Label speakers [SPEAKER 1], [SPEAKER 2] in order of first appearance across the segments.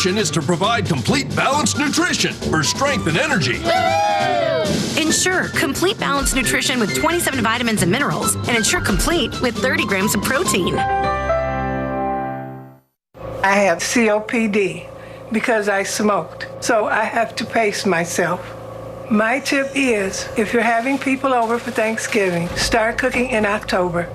[SPEAKER 1] Is to provide complete balanced nutrition for strength and energy.
[SPEAKER 2] Ensure complete balanced nutrition with 27 vitamins and minerals, and Ensure Complete with 30 grams of protein.
[SPEAKER 3] I have COPD because I smoked, so I have to pace myself. My tip is, if you're having people over for Thanksgiving, start cooking in October.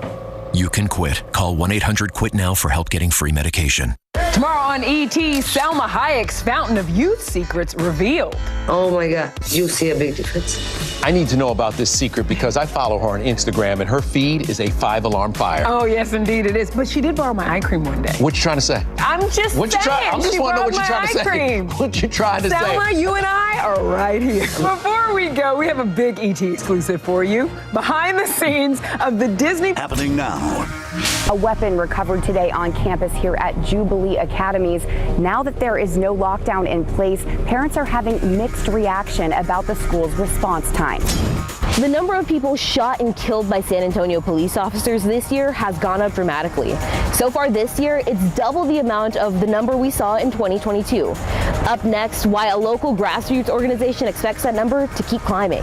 [SPEAKER 4] You can quit. Call 1-800-QUIT-NOW for help getting free medication.
[SPEAKER 5] Tomorrow on E.T., Salma Hayek's fountain of youth secrets revealed.
[SPEAKER 6] Oh my God, you see a big difference?
[SPEAKER 7] I need to know about this secret because I follow her on Instagram and her feed is a 5-alarm fire.
[SPEAKER 5] Oh yes, indeed it is. But she did borrow my eye cream one day.
[SPEAKER 7] What you trying to say?
[SPEAKER 5] I'm just saying.
[SPEAKER 7] I just want to know what you're trying to say.
[SPEAKER 5] Cream.
[SPEAKER 7] What you trying to say?
[SPEAKER 5] Salma, you and I are right here. Before we go, we have a big E.T. exclusive for you. Behind the scenes of the Disney.
[SPEAKER 8] Happening now.
[SPEAKER 9] A weapon recovered today on campus here at Jubilee Academies. Now that there is no lockdown in place, parents are having mixed reaction about the school's response time.
[SPEAKER 10] The number of people shot and killed by San Antonio police officers this year has gone up dramatically. So far this year, it's double the amount of the number we saw in 2022. Up next, why a local grassroots organization expects that number to keep climbing.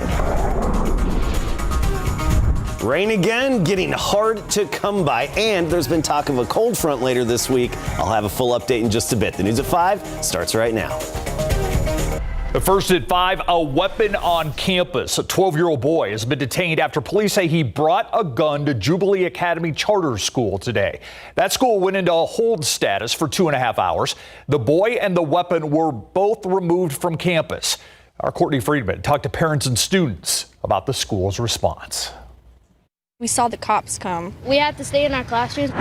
[SPEAKER 8] Rain again, getting hard to come by, and there's been talk of a cold front later this week. I'll have a full update in just a bit. The news at 5 starts right now.
[SPEAKER 11] The first at 5, a weapon on campus. A 12-year-old boy has been detained after police say he brought a gun to Jubilee Academy Charter School today. That school went into a hold status for 2.5 hours. The boy and the weapon were both removed from campus. Our Courtney Friedman talked to parents and students about the school's response.
[SPEAKER 12] We saw the cops come.
[SPEAKER 13] We had to stay in our classrooms.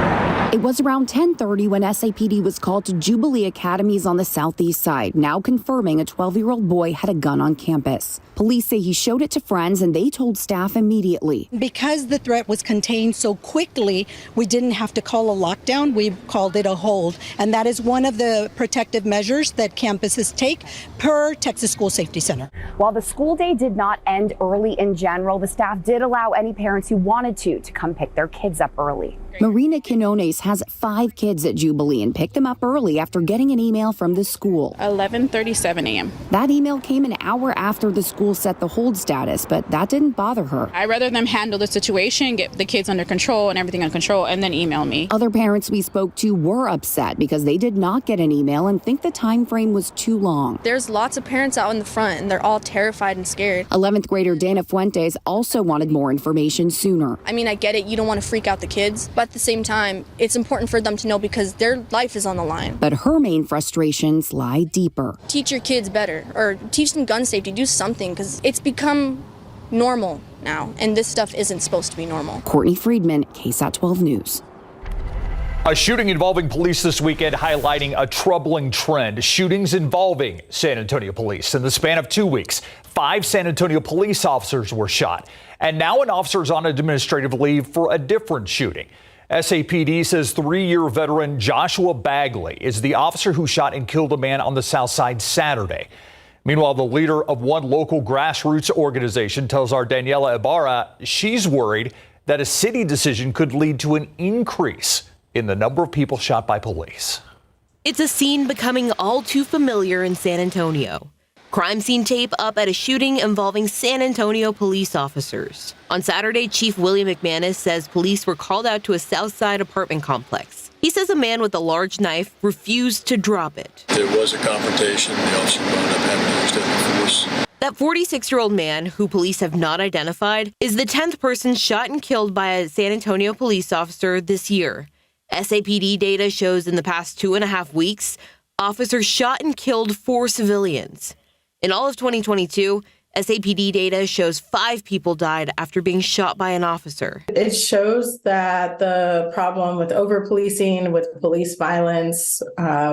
[SPEAKER 9] It was around 10:30 when SAPD was called to Jubilee Academies on the southeast side, now confirming a 12-year-old boy had a gun on campus. Police say he showed it to friends and they told staff immediately.
[SPEAKER 14] Because the threat was contained so quickly, we didn't have to call a lockdown. We called it a hold. And that is one of the protective measures that campuses take per Texas School Safety Center.
[SPEAKER 9] While the school day did not end early in general, the staff did allow any parents who wanted to come pick their kids up early. Marina Quinones has 5 kids at Jubilee and picked them up early after getting an email from the school.
[SPEAKER 12] 11:37 a.m.
[SPEAKER 9] That email came an hour after the school set the hold status, but that didn't bother her.
[SPEAKER 12] I'd rather them handle the situation, get the kids under control and everything under control, and then email me.
[SPEAKER 9] Other parents we spoke to were upset because they did not get an email and think the time frame was too long.
[SPEAKER 13] There's lots of parents out in the front, and they're all terrified and scared.
[SPEAKER 9] 11th grader Dana Fuentes also wanted more information sooner.
[SPEAKER 13] I mean, I get it. You don't want to freak out the kids, but at the same time, it's important for them to know because their life is on the line.
[SPEAKER 9] But her main frustrations lie deeper.
[SPEAKER 13] Teach your kids better, or teach them gun safety, do something, because it's become normal now, and this stuff isn't supposed to be normal.
[SPEAKER 9] Courtney Friedman, KSAT 12 News.
[SPEAKER 11] A shooting involving police this weekend highlighting a troubling trend. Shootings involving San Antonio police. In the span of 2 weeks, 5 San Antonio police officers were shot. And now an officer is on administrative leave for a different shooting. SAPD says 3-year veteran Joshua Bagley is the officer who shot and killed a man on the south side Saturday. Meanwhile, the leader of one local grassroots organization tells our Daniela Ibarra she's worried that a city decision could lead to an increase in the number of people shot by police.
[SPEAKER 10] It's a scene becoming all too familiar in San Antonio. Crime scene tape up at a shooting involving San Antonio police officers. On Saturday, Chief William McManus says police were called out to a South Side apartment complex. He says a man with a large knife refused to drop it.
[SPEAKER 15] There was a confrontation. The officer wound up having to use deadly force.
[SPEAKER 10] That 46-year-old man, who police have not identified, is the 10th person shot and killed by a San Antonio police officer this year. SAPD data shows in the past 2.5 weeks, officers shot and killed 4 civilians. In all of 2022, SAPD data shows 5 people died after being shot by an officer.
[SPEAKER 16] It shows that the problem with over-policing, with police violence,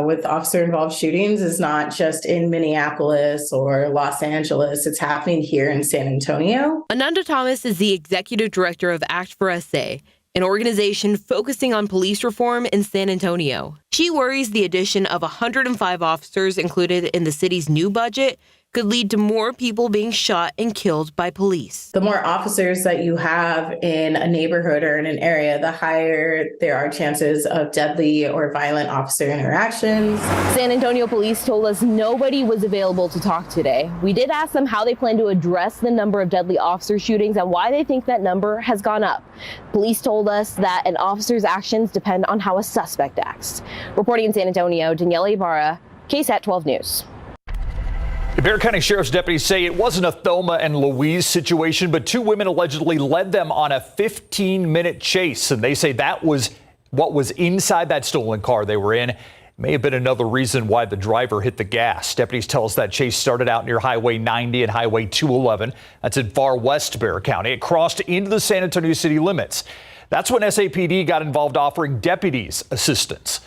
[SPEAKER 16] with officer-involved shootings is not just in Minneapolis or Los Angeles. It's happening here in San Antonio.
[SPEAKER 10] Ananda Thomas is the executive director of Act for SA, an organization focusing on police reform in San Antonio. She worries the addition of 105 officers included in the city's new budget could lead to more people being shot and killed by police.
[SPEAKER 16] The more officers that you have in a neighborhood or in an area, the higher there are chances of deadly or violent officer interactions.
[SPEAKER 17] San Antonio police told us nobody was available to talk today. We did ask them how they plan to address the number of deadly officer shootings and why they think that number has gone up. Police told us that an officer's actions depend on how a suspect acts. Reporting in San Antonio, Danielle Ibarra, KSAT 12 News.
[SPEAKER 11] The Bexar County Sheriff's deputies say it wasn't a Thelma and Louise situation, but two women allegedly led them on a 15-minute chase. And they say that was what was inside that stolen car they were in. May have been another reason why the driver hit the gas. Deputies tell us that chase started out near Highway 90 and Highway 211. That's in far west Bexar County. It crossed into the San Antonio city limits. That's when SAPD got involved, offering deputies assistance.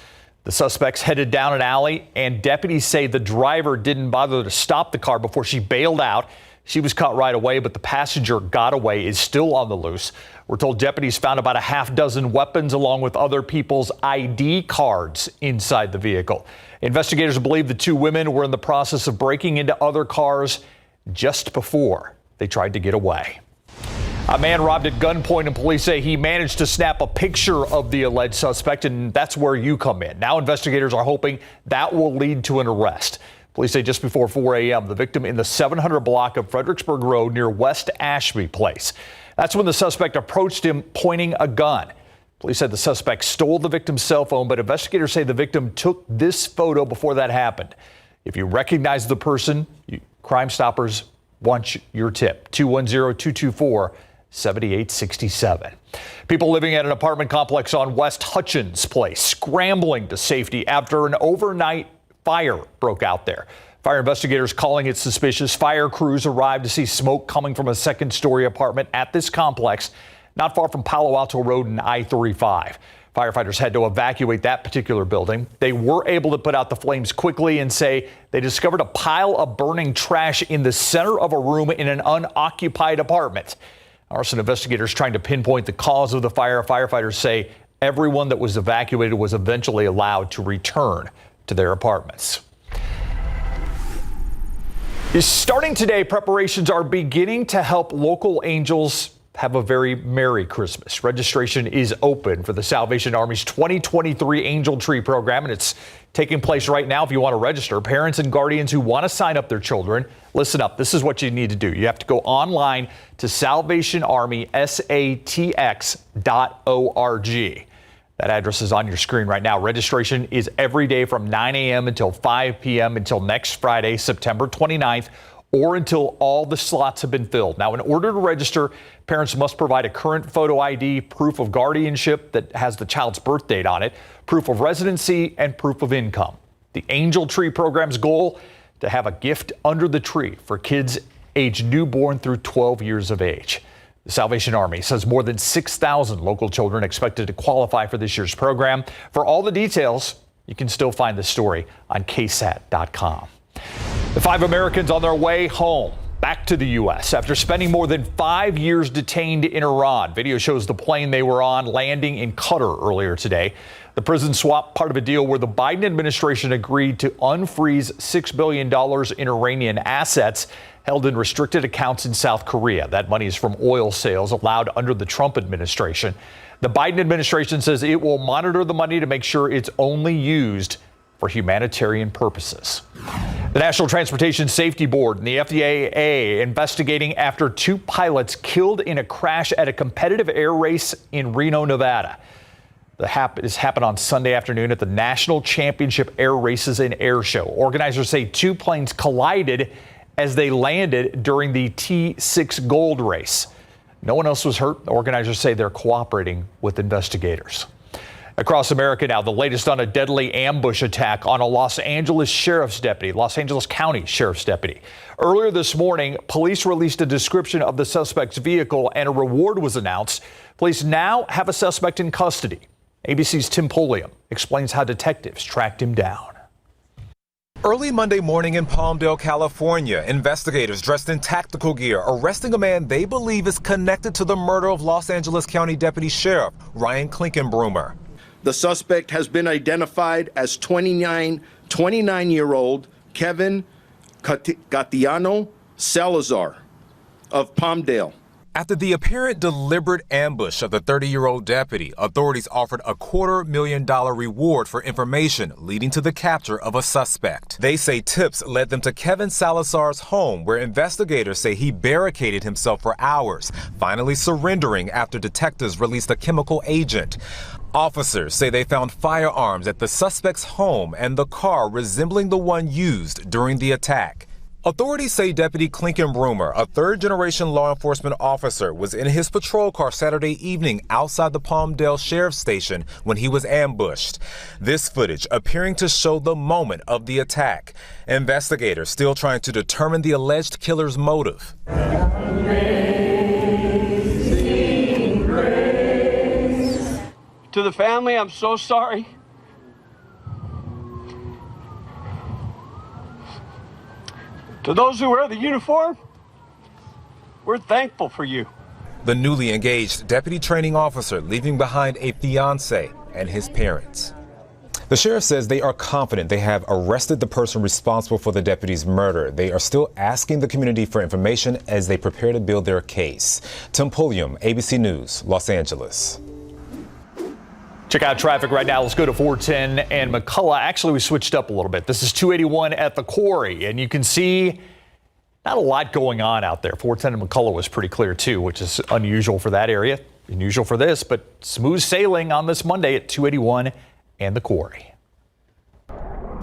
[SPEAKER 11] The suspects headed down an alley, and deputies say the driver didn't bother to stop the car before she bailed out. She was caught right away, but the passenger got away, is still on the loose. We're told deputies found about a half dozen weapons along with other people's ID cards inside the vehicle. Investigators believe the two women were in the process of breaking into other cars just before they tried to get away. A man robbed at gunpoint, and police say he managed to snap a picture of the alleged suspect, and that's where you come in. Now investigators are hoping that will lead to an arrest. Police say just before 4 a.m., the victim in the 700 block of Fredericksburg Road near West Ashby Place. That's when the suspect approached him pointing a gun. Police said the suspect stole the victim's cell phone, but investigators say the victim took this photo before that happened. If you recognize the person, Crime Stoppers want your tip. 210-224-7867. People living at an apartment complex on West Hutchins Place scrambling to safety after an overnight fire broke out there. Fire investigators calling it suspicious. Fire crews arrived to see smoke coming from a second-story apartment at this complex, not far from Palo Alto Road and I-35. Firefighters had to evacuate that particular building. They were able to put out the flames quickly and say they discovered a pile of burning trash in the center of a room in an unoccupied apartment. Arson investigators trying to pinpoint the cause of the fire. Firefighters say everyone that was evacuated was eventually allowed to return to their apartments. Starting today, preparations are beginning to help local angels have a very Merry Christmas. Registration is open for the Salvation Army's 2023 Angel Tree program, and it's taking place right now. If you want to register, parents and guardians who want to sign up their children, listen up. This is what you need to do. You have to go online to salvationarmysatx.org. That address is on your screen right now. Registration is every day from 9 a.m. until 5 p.m. until next Friday, September 29th, or until all the slots have been filled. Now, in order to register, parents must provide a current photo ID, proof of guardianship that has the child's birth date on it, proof of residency, and proof of income. The Angel Tree program's goal, to have a gift under the tree for kids aged newborn through 12 years of age. The Salvation Army says more than 6,000 local children expected to qualify for this year's program. For all the details, you can still find the story on KSAT.com. The 5 Americans on their way home back to the U.S. after spending more than 5 years detained in Iran. Video shows the plane they were on landing in Qatar earlier today. The prison swap, part of a deal where the Biden administration agreed to unfreeze $6 billion in Iranian assets held in restricted accounts in South Korea. That money is from oil sales allowed under the Trump administration. The Biden administration says it will monitor the money to make sure it's only used for humanitarian purposes. The National Transportation Safety Board and the FAA investigating after 2 pilots killed in a crash at a competitive air race in Reno, Nevada. This happened on Sunday afternoon at the National Championship Air Races and Air Show. Organizers say 2 planes collided as they landed during the T6 Gold race. No one else was hurt. Organizers say they're cooperating with investigators. Across America now, the latest on a deadly ambush attack on a Los Angeles County Sheriff's deputy. Earlier this morning, police released a description of the suspect's vehicle and a reward was announced. Police now have a suspect in custody. ABC's Tim Polium explains how detectives tracked him down.
[SPEAKER 18] Early Monday morning in Palmdale, California, investigators dressed in tactical gear arresting a man they believe is connected to the murder of Los Angeles County Deputy Sheriff Ryan Klinkenbroomer.
[SPEAKER 19] The suspect has been identified as 29-year-old Kevin Gatiano Salazar of Palmdale.
[SPEAKER 18] After the apparent deliberate ambush of the 30-year-old deputy, authorities offered a $250,000 reward for information leading to the capture of a suspect. They say tips led them to Kevin Salazar's home, where investigators say he barricaded himself for hours, finally surrendering after detectives released a chemical agent. Officers say they found firearms at the suspect's home and the car resembling the one used during the attack. Authorities say Deputy Clinton Broomer, a third-generation law enforcement officer, was in his patrol car Saturday evening outside the Palmdale Sheriff's Station when he was ambushed. This footage appearing to show the moment of the attack. Investigators still trying to determine the alleged killer's motive.
[SPEAKER 20] To the family, I'm so sorry. To those who wear the uniform, we're thankful for you.
[SPEAKER 18] The newly engaged deputy training officer leaving behind a fiancé and his parents. The sheriff says they are confident they have arrested the person responsible for the deputy's murder. They are still asking the community for information as they prepare to build their case. Tim Pulliam, ABC News, Los Angeles.
[SPEAKER 11] Check out traffic right now. Let's go to 410 and McCullough. Actually, we switched up a little bit. This is 281 at the quarry, and you can see not a lot going on out there. 410 and McCullough was pretty clear, too, which is unusual for that area, unusual for this, but smooth sailing on this Monday at 281 and the quarry.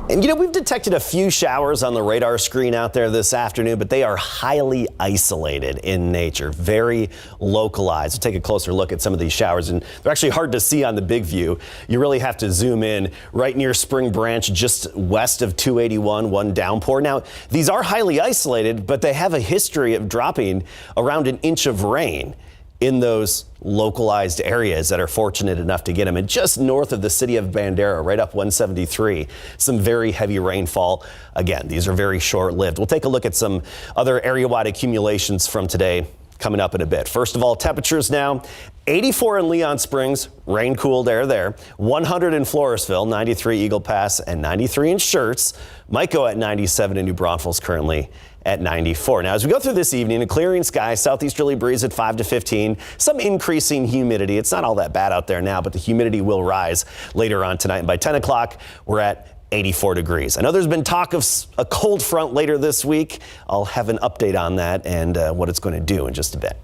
[SPEAKER 8] And, we've detected a few showers on the radar screen out there this afternoon, but they are highly isolated in nature, very localized. We'll take a closer look at some of these showers, and they're actually hard to see on the big view. You really have to zoom in right near Spring Branch, just west of 281, one downpour. Now, these are highly isolated, but they have a history of dropping around an inch of rain in those localized areas that are fortunate enough to get them. And just north of the city of Bandera, right up 173, some very heavy rainfall. Again, these are very short-lived. We'll take a look at some other area-wide accumulations from today coming up in a bit. First of all, temperatures now 84 in Leon Springs, rain-cooled air there. 100 in Floresville, 93 Eagle Pass, and 93 in Schertz. Might go at 97 in New Braunfels currently at 94. Now, as we go through this evening, a clearing sky, southeasterly breeze at 5 to 15, some increasing humidity. It's not all that bad out there now, but the humidity will rise later on tonight. And by 10 o'clock, we're at 84 degrees. I know there's been talk of a cold front later this week. I'll have an update on that and what it's going to do in just a bit.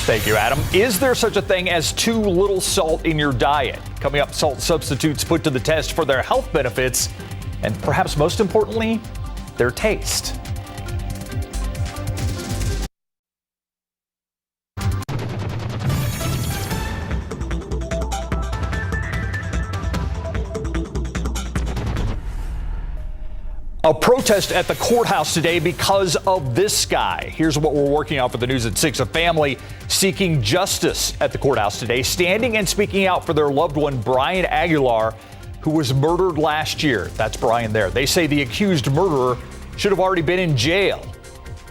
[SPEAKER 11] Thank you, Adam. Is there such a thing as too little salt in your diet? Coming up, salt substitutes put to the test for their health benefits and perhaps most importantly, their taste. A protest at the courthouse today because of this guy. Here's what we're working on for the News at 6. A family seeking justice at the courthouse today, standing and speaking out for their loved one, Brian Aguilar, who was murdered last year. That's Brian there. They say the accused murderer should have already been in jail.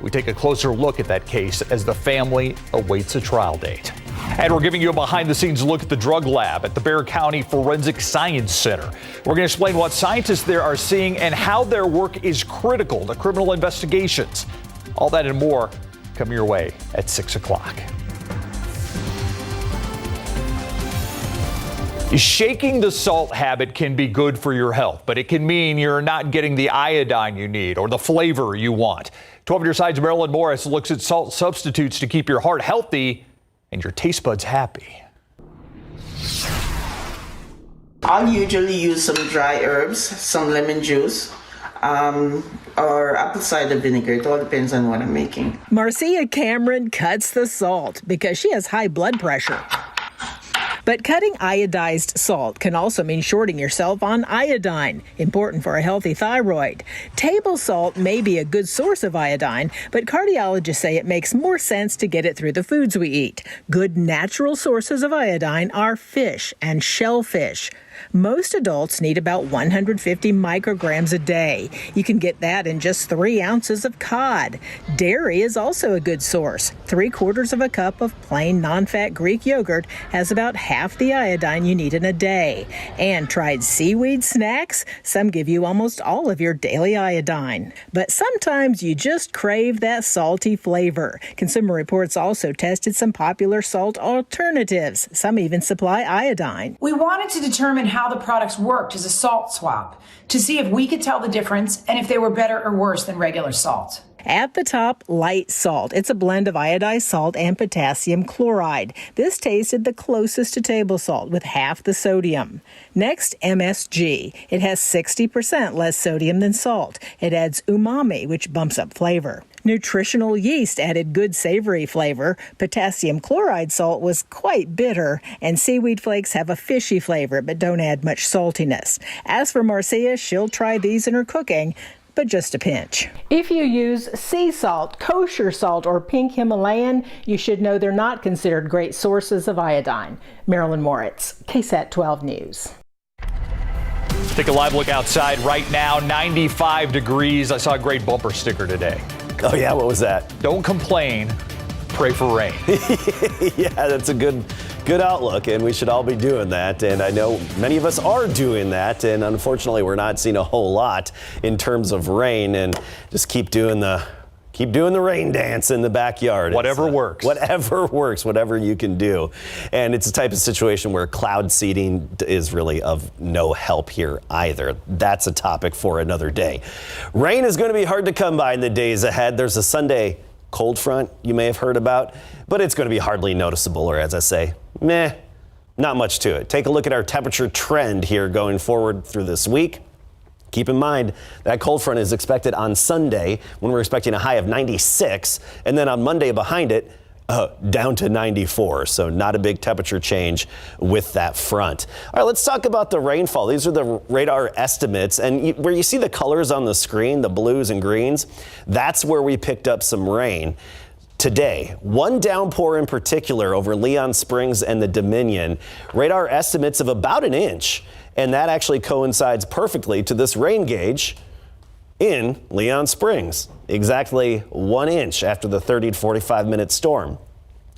[SPEAKER 11] We take a closer look at that case as the family awaits a trial date. And we're giving you a behind-the-scenes look at the drug lab at the Bexar County Forensic Science Center. We're going to explain what scientists there are seeing and how their work is critical to criminal investigations. All that and more come your way at 6 o'clock. Shaking the salt habit can be good for your health, but it can mean you're not getting the iodine you need or the flavor you want. 12 on your side's Marilyn Morris looks at salt substitutes to keep your heart healthy and your taste buds happy.
[SPEAKER 21] I'll usually use some dry herbs, some lemon juice, or apple cider vinegar. It all depends on what I'm making.
[SPEAKER 5] Marcia Cameron cuts the salt because she has high blood pressure. But cutting iodized salt can also mean shorting yourself on iodine, important for a healthy thyroid. Table salt may be a good source of iodine, but cardiologists say it makes more sense to get it through the foods we eat. Good natural sources of iodine are fish and shellfish. Most adults need about 150 micrograms a day. You can get that in just 3 ounces of cod. Dairy is also a good source. 3/4 of a cup of plain non-fat Greek yogurt has about half the iodine you need in a day. And tried seaweed snacks? Some give you almost all of your daily iodine. But sometimes you just crave that salty flavor. Consumer Reports also tested some popular salt alternatives. Some even supply iodine.
[SPEAKER 1] We wanted to determine how the products worked as a salt swap to see if we could tell the difference and if they were better or worse than regular salt.
[SPEAKER 5] At the top, light salt. It's a blend of iodized salt and potassium chloride. This tasted the closest to table salt with half the sodium. Next, MSG. It has 60% less sodium than salt. It adds umami, which bumps up flavor. Nutritional yeast added good savory flavor. Potassium chloride salt was quite bitter, and seaweed flakes have a fishy flavor but don't add much saltiness. As for Marcia, she'll try these in her cooking, but just a pinch. If you use sea salt, kosher salt, or pink Himalayan, you should know they're not considered great sources of iodine. Marilyn Moritz, KSAT 12 News.
[SPEAKER 11] Take a live look outside right now, 95 degrees. I saw a great bumper sticker today.
[SPEAKER 8] Oh yeah, what was that?
[SPEAKER 11] Don't complain, pray for rain.
[SPEAKER 8] Yeah, that's a good outlook, and we should all be doing that. And I know many of us are doing that, and unfortunately we're not seeing a whole lot in terms of rain, and just keep doing the rain dance in the backyard.
[SPEAKER 11] Whatever works.
[SPEAKER 8] Whatever works, whatever you can do. And it's a type of situation where cloud seeding is really of no help here either. That's a topic for another day. Rain is going to be hard to come by in the days ahead. There's a Sunday cold front you may have heard about, but it's going to be hardly noticeable, or as I say, meh, not much to it. Take a look at our temperature trend here going forward through this week. Keep in mind that cold front is expected on Sunday when we're expecting a high of 96, and then on Monday behind it, down to 94. So not a big temperature change with that front. All right, let's talk about the rainfall. These are the radar estimates, and where you see the colors on the screen, the blues and greens, that's where we picked up some rain. Today, one downpour in particular over Leon Springs and the Dominion, radar estimates of about an inch. And that actually coincides perfectly to this rain gauge in Leon Springs. Exactly 1 inch after the 30 to 45 minute storm.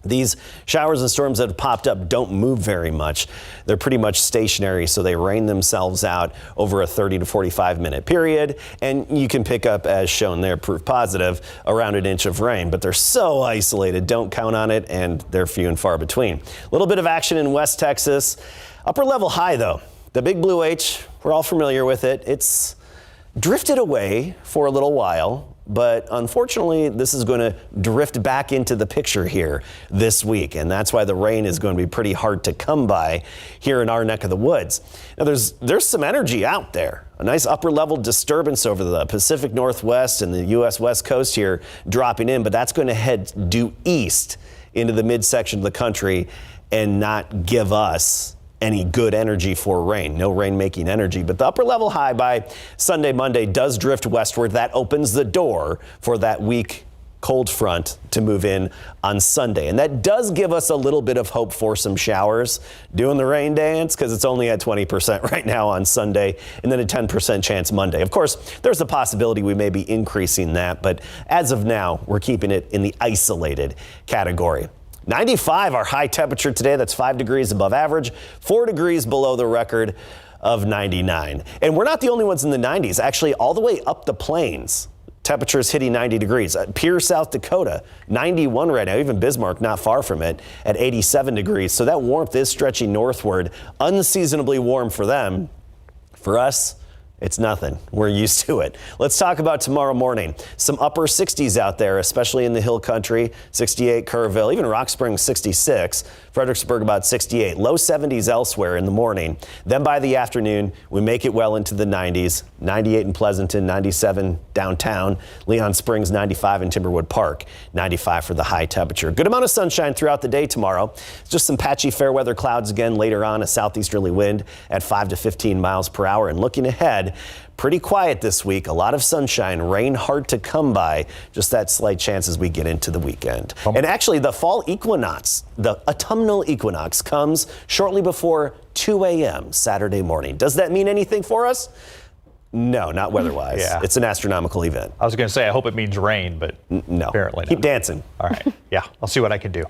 [SPEAKER 8] These showers and storms that have popped up don't move very much. They're pretty much stationary, so they rain themselves out over a 30 to 45 minute period. And you can pick up, as shown there, proof positive, around an inch of rain. But they're so isolated, don't count on it, and they're few and far between. A little bit of action in West Texas. Upper level high, though. The big blue H, we're all familiar with it. It's drifted away for a little while, but unfortunately, this is going to drift back into the picture here this week, and that's why the rain is going to be pretty hard to come by here in our neck of the woods. Now, there's some energy out there. A nice upper level disturbance over the Pacific Northwest and the U.S. West Coast here dropping in, but that's going to head due east into the midsection of the country and not give us any good energy for rain. No rain-making energy, but the upper level high by Sunday, Monday does drift westward. That opens the door for that weak cold front to move in on Sunday. And that does give us a little bit of hope for some showers doing the rain dance, because it's only at 20% right now on Sunday, and then a 10% chance Monday. Of course, there's a possibility we may be increasing that, but as of now, we're keeping it in the isolated category. 95, our high temperature today. That's 5 degrees above average, 4 degrees below the record of 99. And we're not the only ones in the 90s. Actually, all the way up the plains, temperatures hitting 90 degrees. Pierre, South Dakota, 91 right now. Even Bismarck, not far from it, at 87 degrees. So that warmth is stretching northward. Unseasonably warm for them. For us, it's nothing. We're used to it. Let's talk about tomorrow morning. Some upper 60s out there, especially in the hill country. 68 Kerrville, even Rock Springs 66. Fredericksburg about 68. Low 70s elsewhere in the morning. Then by the afternoon, we make it well into the 90s. 98 in Pleasanton, 97 downtown. Leon Springs 95 in Timberwood Park. 95 for the high temperature. Good amount of sunshine throughout the day tomorrow. Just some patchy fair weather clouds again later on. A southeasterly wind at 5 to 15 miles per hour. And looking ahead, Again, pretty quiet this week. A lot of sunshine, rain hard to come by. Just that slight chance as we get into the weekend. And actually, the fall equinox, the autumnal equinox, comes shortly before 2 a.m. Saturday morning. Does that mean anything for us? No, not weather-wise.
[SPEAKER 11] Yeah.
[SPEAKER 8] It's an astronomical event.
[SPEAKER 11] I was going to say, I hope it means rain, but
[SPEAKER 8] no.
[SPEAKER 11] Apparently not.
[SPEAKER 8] Keep dancing.
[SPEAKER 11] All right. Yeah, I'll see what I can do.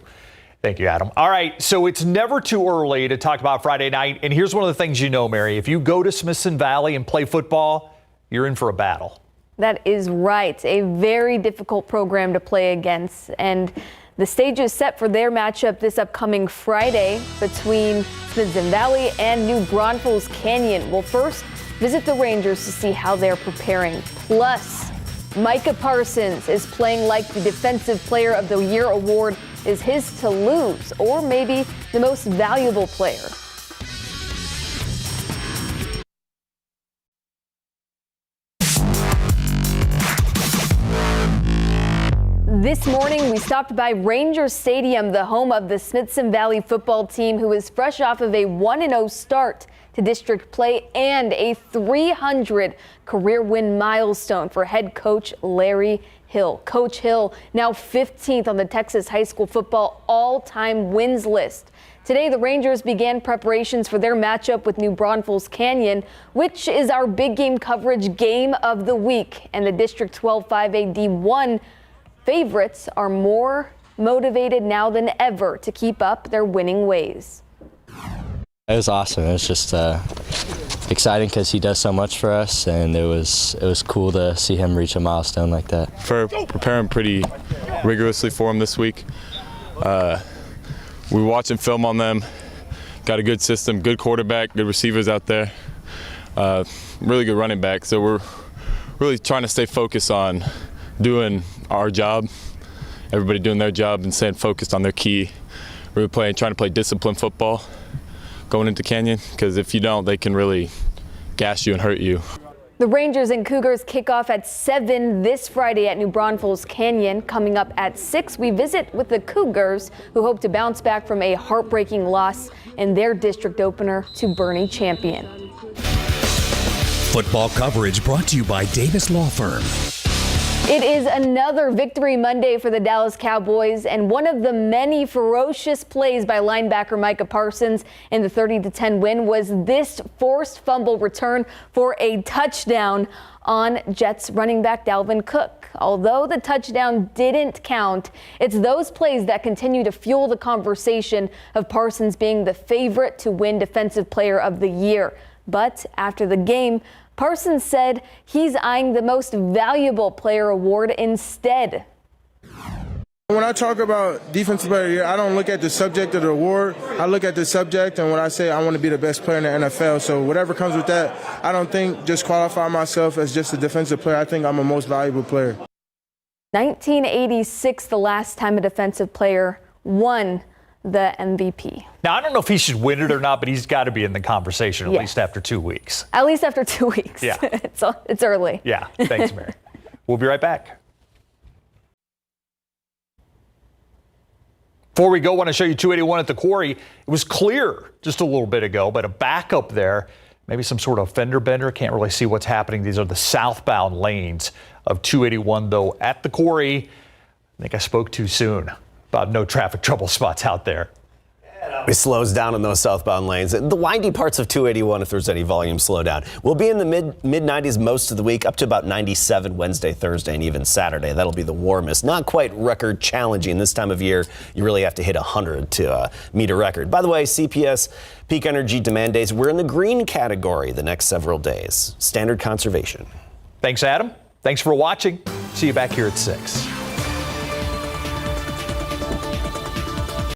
[SPEAKER 11] Thank you, Adam. All right, so it's never too early to talk about Friday night. And here's one of the things you know, Mary. If you go to Smithson Valley and play football, you're in for a battle.
[SPEAKER 2] That is right. A very difficult program to play against. And the stage is set for their matchup this upcoming Friday between Smithson Valley and New Braunfels Canyon. We'll first visit the Rangers to see how they're preparing. Plus, Micah Parsons is playing like the Defensive Player of the Year award is his to lose, or maybe the most valuable player. This morning, we stopped by Ranger Stadium, the home of the Smithson Valley football team, who is fresh off of a 1-0 start to district play and a 300 career win milestone for head coach Larry Hill. Coach Hill now 15th on the Texas high school football all-time wins list. Today, the Rangers began preparations for their matchup with New Braunfels Canyon, which is our big game coverage game of the week. And the District 12 5A D1 favorites are more motivated now than ever to keep up their winning ways.
[SPEAKER 22] It was awesome. It was just exciting because he does so much for us, and it was cool to see him reach a milestone like that.
[SPEAKER 23] For preparing pretty rigorously for him this week. We were watching film on them, got a good system, good quarterback, good receivers out there, really good running back. So we're really trying to stay focused on doing our job, everybody doing their job and staying focused on their key. We're trying to play disciplined football going into Canyon, because if you don't, they can really gas you and hurt you.
[SPEAKER 2] The Rangers and Cougars kick off at 7 this Friday at New Braunfels Canyon. Coming up at 6, we visit with the Cougars, who hope to bounce back from a heartbreaking loss in their district opener to Bernie Champion.
[SPEAKER 4] Football coverage brought to you by Davis Law Firm.
[SPEAKER 2] It is another Victory Monday for the Dallas Cowboys, and one of the many ferocious plays by linebacker Micah Parsons in the 30-10 win was this forced fumble return for a touchdown on Jets running back Dalvin Cook. Although the touchdown didn't count, it's those plays that continue to fuel the conversation of Parsons being the favorite to win Defensive Player of the Year. But after the game, Parsons said he's eyeing the most valuable player award instead.
[SPEAKER 24] When I talk about Defensive Player of the Year, I don't look at the subject of the award. I look at the subject, and when I say I want to be the best player in the NFL, so whatever comes with that, I don't think just qualify myself as just a defensive player. I think I'm a most valuable player.
[SPEAKER 2] 1986, the last time a defensive player won the MVP.
[SPEAKER 11] Now, I don't know if he should win it or not, but he's got to be in the conversation, at least after 2 weeks.
[SPEAKER 2] At least after 2 weeks.
[SPEAKER 11] Yeah.
[SPEAKER 2] It's early.
[SPEAKER 11] Yeah. Thanks, Mary. We'll be right back. Before we go, I want to show you 281 at the Quarry. It was clear just a little bit ago, but a backup there, maybe some sort of fender bender. Can't really see what's happening. These are the southbound lanes of 281, though, at the Quarry. I think I spoke too soon about no traffic trouble spots out there.
[SPEAKER 8] It slows down in those southbound lanes. The windy parts of 281, if there's any volume slowdown. We'll be in the mid-90s most of the week, up to about 97 Wednesday, Thursday, and even Saturday. That'll be the warmest. Not quite record challenging this time of year. You really have to hit 100 to meet a record. By the way, CPS peak energy demand days, we're in the green category the next several days. Standard conservation.
[SPEAKER 11] Thanks, Adam. Thanks for watching. See you back here at 6.